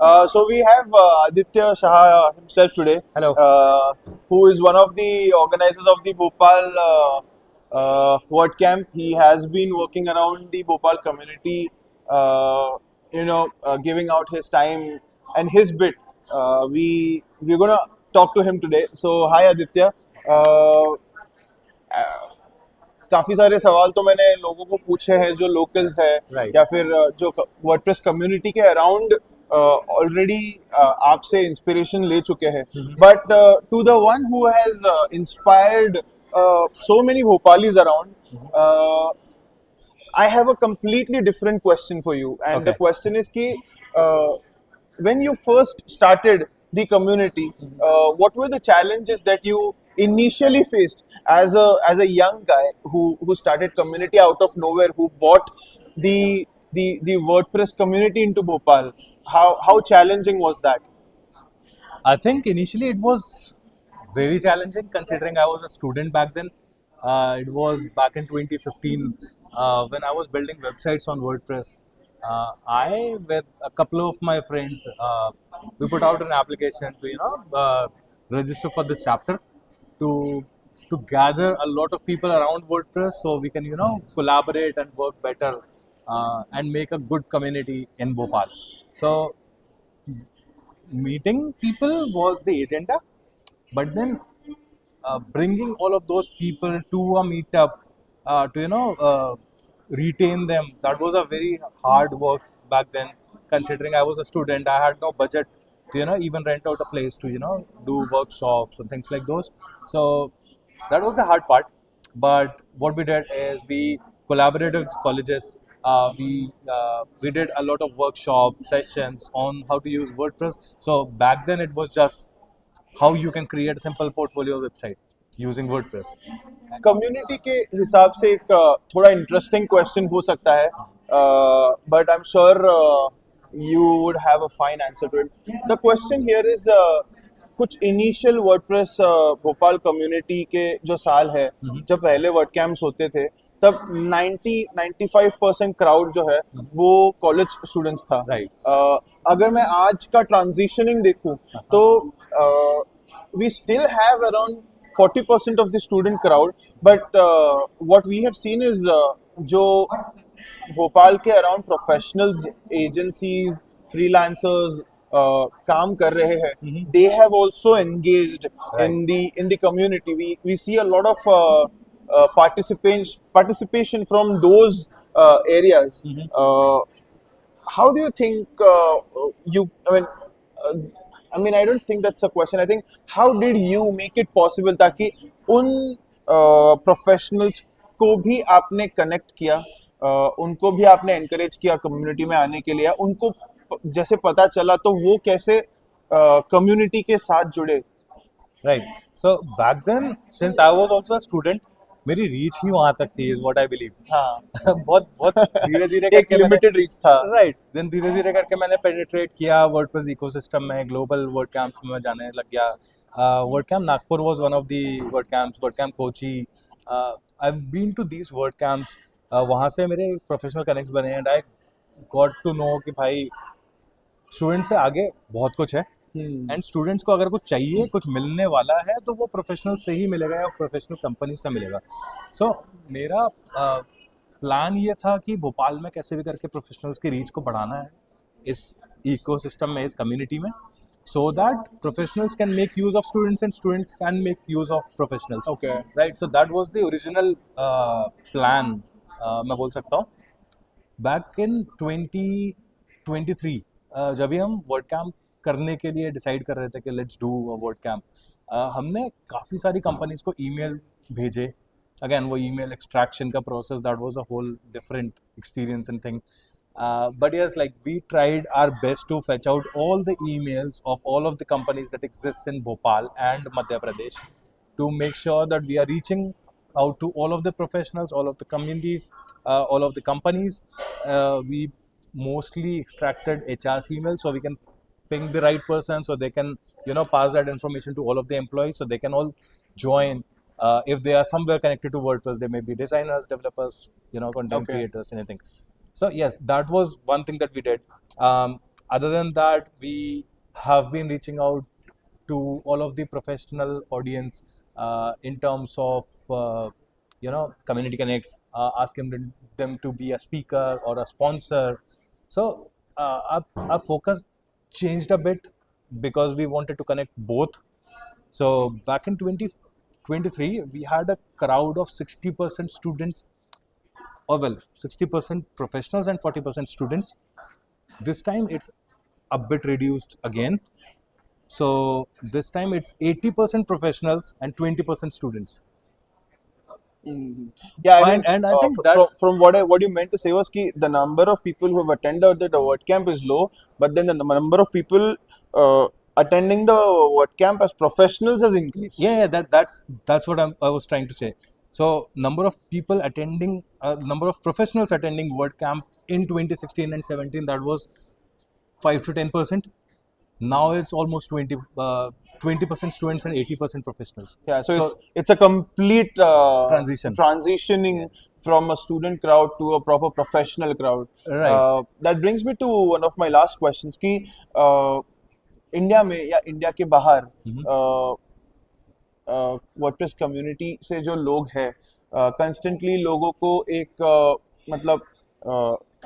So we have Aditya Shah himself today, Hello. who is one of the organizers of the Bhopal WordCamp. He has been working around the Bhopal community, giving out his time and his bit. We're gonna talk to him today. So hi Aditya. Uh, काफी सारे सवाल तो मैंने लोगों को पूछे हैं जो लोकल्स है Right. या फिर जो वर्डप्रेस कम्युनिटी के अराउंड ऑलरेडी आपसे इंस्पिरेशन ले चुके हैं but to the one who has inspired so many Bhopalis around I have a completely different question for you, and the Okay. question is ki, when you first started the community, what were the challenges that you initially faced as a young guy who started community out of nowhere, who bought the WordPress community into Bhopal? How challenging was that? I think initially it was very challenging considering I was a student back then. It was back in 2015 when I was building websites on WordPress. I, with a couple of my friends, we put out an application to register for this chapter to gather a lot of people around WordPress so we can collaborate and work better and make a good community in Bhopal. So meeting people was the agenda, but then bringing all of those people to a meetup to retain them, that was a very hard work back then. Considering I was a student, I had no budget to even rent out a place to do workshops and things like those. So that was the hard part. But what we did is we collaborated with colleges. We did a lot of workshop sessions on how to use WordPress. So back then it was just how you can create a simple portfolio website using WordPress. Community के हिसाब से एक थोड़ा interesting question हो सकता है but I am sure you would have a fine answer to it the question here is कुछ initial WordPress Bhopal community के जो साल है जब पहले वर्ड कैंप्स होते थे तब 90-95% क्राउड जो है वो कॉलेज स्टूडेंट्स था Right. अगर मैं आज का ट्रांजिशनिंग देखूं तो we still have around 40% of the student crowd, but what we have seen is जो भोपाल के अराउंड प्रोफेशनल्स एजेंसीज फ्रीलांसर्स काम कर रहे हैं they have also engaged in the community. We see a lot of participation from those areas. How do you think uh, I mean, I don't think that's a question. I think, how did you make it possible ताकि उन professionals को भी आपने connect किया, उनको भी आपने encourage किया कम्युनिटी में आने के लिए, उनको जैसे पता चला तो वो कैसे कम्युनिटी के साथ जुड़े? Right. So back then, since I was also a student, मेरी रीच ही वहाँ तक थी, is what I believe. हाँ, बहुत बहुत धीरे धीरे एक करके मैंने लिमिटेड रीच था. राइट देन धीरे धीरे करके मैंने पेनिट्रेट किया वर्डप्रेस इकोसिस्टम में. ग्लोबल वर्ड कैंप्स में मैं जाने लग गया. WordCamp Nagpur was one of the WordCamps. WordCamp Kochi, I have been to these WordCamps. वहाँ से मेरे प्रोफेशनल कनेक्ट्स बने and I got to know कि भाई स्टूडेंट से आगे बहुत कुछ है एंड स्टूडेंट्स को अगर कुछ चाहिए, कुछ मिलने वाला है तो वो प्रोफेशनल से ही मिलेगा या प्रोफेशनल कंपनी से मिलेगा. सो मेरा प्लान ये था कि भोपाल में कैसे भी करके प्रोफेशनल्स की रीच को बढ़ाना है इस इकोसिस्टम में, इस कम्युनिटी में, so that professionals can make use of students and students can make use of professionals. Okay. Right. So that was the original plan. मैं बोल सकता हूँ बैक इन 2023 जब भी हम वर्ड कैंप करने के लिए डिसाइड कर रहे थे कि let's do a WordCamp, हमने काफ़ी सारी कंपनीज को ईमेल भेजे. अगेन वो ईमेल एक्सट्रैक्शन का process, that was a whole different experience and thing. But yes, like we tried our best to fetch out all the emails of all of the companies that exist in Bhopal and Madhya Pradesh to make sure that we are reaching out to all of the professionals, all of the communities, all of the companies. We mostly extracted HR's email so we can ping the right person so they can pass that information to all of the employees so they can all join. If they are somewhere connected to WordPress, they may be designers, developers, content Okay. creators, anything. So yes, that was one thing that we did. other than that, we have been reaching out to all of the professional audience in terms of community connects, asking them to be a speaker or a sponsor. So our focus changed a bit because we wanted to connect both. So back in 2023, we had a crowd of 60% students, or well, 60% professionals and 40% students. This time it's a bit reduced again. So this time it's 80% professionals and 20% students. Yeah, I mean, And I think from, that's from what you meant to say was कि the number of people who have attended the WordCamp is low, but then the number of people attending the WordCamp as professionals has increased. yeah, that's what I was trying to say. So number of people attending, number of professionals attending WordCamp in 2016 and 17, that was 5 to 10%. Now it's almost 20% students and 80% professionals. Yeah, so it's a complete Transition. transitioning from a student crowd to a proper professional crowd. Right. That brings me to one of my last questions कि India में या India के बाहर WordPress community से जो लोग हैं constantly लोगों को एक मतलब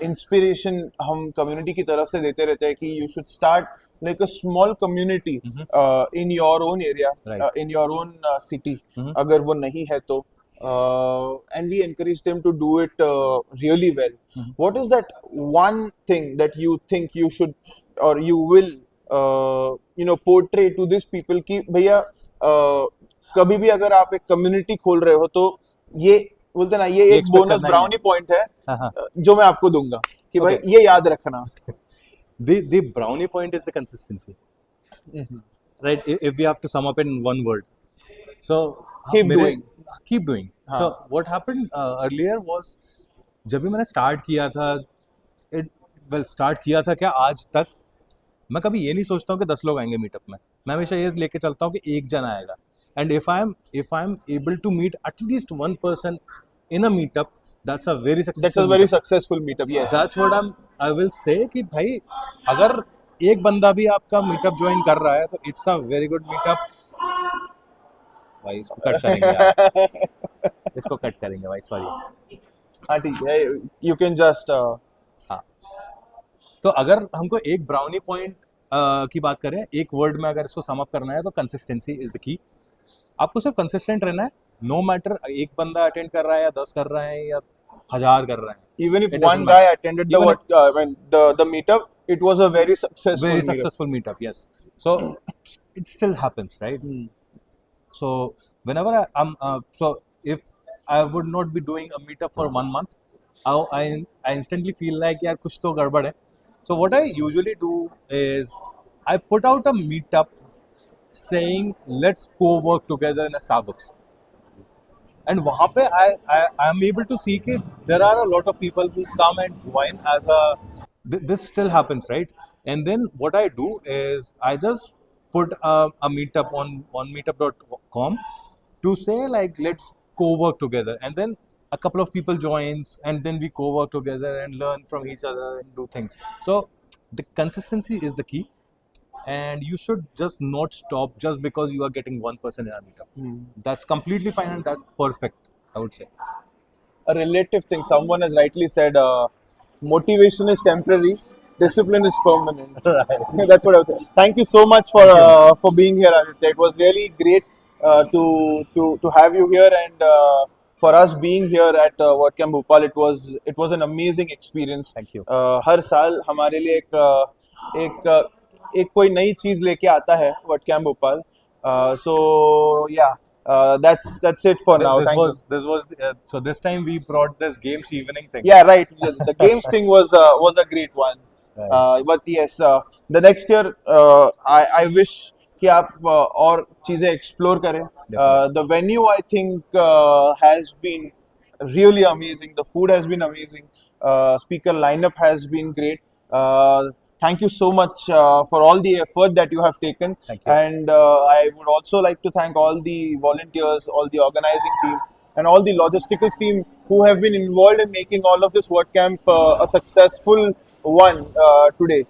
इंस्पिरेशन हम कम्युनिटी की तरफ से देते रहते हैं कि you should start like a small community in your own area Right. In your own city अगर वो नहीं है तो and we encourage them to do it really well. What is that one thing that you think you should or you will portray to these people कि भैया कभी भी अगर आप एक कम्युनिटी खोल रहे हो तो ये बोलते ना ये एक expect बोनस करना ही ब्राउनी पॉइंट है हाँ. जो मैं आपको दूंगा कि भाई Okay. ये याद रखना. The brownie point is the consistency, right? If we have to sum up in one word, so keep doing. हाँ. So what happened earlier was जब भी मैंने स्टार्ट किया था, स्टार्ट किया था क्या आज तक मैं कभी ये नहीं सोचता हूँ कि 10 लोग आएंगे मीटअप में. मैं हमेशा ये लेके चलता हूँ कि एक जन आएगा. And if I am able to meet at least one person in a meetup, that's a very That's successful a very meetup. successful meetup. Yes. That's what I will say कि भाई अगर एक बंदा भी आपका मीटअप ज्वाइन कर रहा है तो it's a very good meetup. भाई इसको कट करेंगे यार. इसको कट करेंगे भाई, सॉरी. हाँ ठीक है. You can just हाँ. तो अगर हमको एक ब्राउनी पॉइंट की बात करें, एक वर्ड में अगर इसको सम अप करना है तो कंसिस्टेंसी इज द की. आपको सिर्फ कंसिस्टेंट रहना है. नो मैटर एक बंदा अटेंड कर रहा है या 10 कर रहा है या 1000 कर रहा है. even if It doesn't one guy matter. attended the Even the meetup, it was a very successful Very meetup. successful meetup, yes. So it still happens, right? So whenever so if I would not be doing a meetup for 1 month, I instantly feel like यार कुछ तो गड़बड़ है. So what I usually do is I put out a meetup saying let's co-work together in a Starbucks. And वहाँ पे I am able to see कि there are a lot of people who come and join as a this still happens, right? And then what I do is I just put a meetup on meetup.com to say like let's co-work together, and then a couple of people joins and then we co-work together and learn from each other and do things. So the consistency is the key, and you should just not stop just because you are getting one person in a meetup. That's completely fine and that's perfect, I would say. A relative thing. Someone has rightly said, motivation is temporary, discipline is permanent. That's what I would say. Thank you so much for being here, Aditya. It was really great to have you here, and for us being here at WordCamp Bhopal, it was an amazing experience. Thank you. हर साल हमारे लिए एक कोई नई चीज लेके आता है WordCamp Bhopal. So yeah. That's it for now. Thank you. This was so this time we brought this games evening thing. Yeah, right. The games thing was a great one. Right. But yes, the next year I wish कि आप और चीजें explore करें. The venue I think has been really amazing. The food has been amazing. Speaker lineup has been great. Thank you so much for all the effort that you have taken. Thank you. And I would also like to thank all the volunteers, all the organizing team, and all the logistical team who have been involved in making all of this WordCamp a successful one today.